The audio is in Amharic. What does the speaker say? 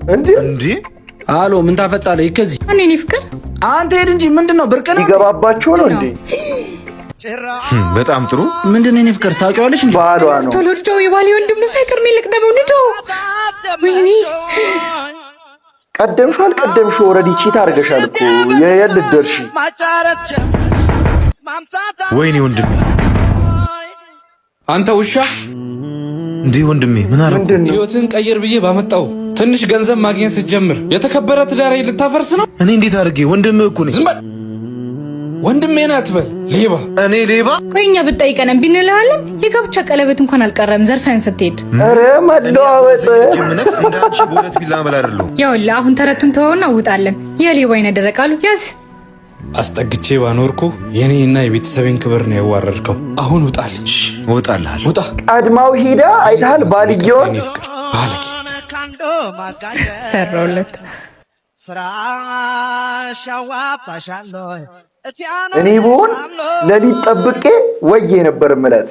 እንዴ አሎ ምን ታፈጣለ? ይከዚህ እኔ ፍቅር አንተ ሄድ እንጂ ምንድነው ብርቅ ነው? ይገባባችሁ ነው እንዴ? በጣም ጥሩ። ምንድነው እኔ ፍቅር ታውቂዋለሽ እንዴ? ባሏ ነው። ተወልዶ የባሌ ወንድም ነው ሳይቀር ሚልክ ደሞ ንዶ ወይኔ ቀደምሽ አልቀደምሽ ኦሬዲ ቺት አድርገሻል እኮ የልደርሽ። ወይኔ ወንድሜ አንተ ውሻ እንዴ ወንድሜ ምን አረኩ? ህይወትን ቀይር ብዬ ባመጣው ትንሽ ገንዘብ ማግኘት ስትጀምር የተከበረ ትዳሬ ልታፈርስ ነው? እኔ እንዴት አድርጌ? ወንድምህ እኮ ነኝ። ዝም በል ወንድሜ ነህ አትበል። ሌባ እኔ ሌባ? ቆይኛ ብትጠይቀንም ቢንልሃለን የጋብቻ ቀለበት እንኳን አልቀረም ዘርፈን ስትሄድ። ኧረ መለዋወጥ ጅምነስ እንዳንቺ በሁለት ቢላ መላደርለው። ያውላ አሁን ተረቱን ተወውና ውጣለን። የሌባ አይነ ደረቃሉ ያዝ አስጠግቼ ባኖርኩ የኔና የቤተሰቤን ክብር ነው ያዋረድከው። አሁን ውጣልኝ። እወጣልሃለሁ። ውጣ። ቀድማው ሂዳ አይታል ባልየውን እኔ ፍቅር ባለጌ ሰራውለት እኔ ብሆን ለሊት ጠብቄ ወዬ ነበር ምለት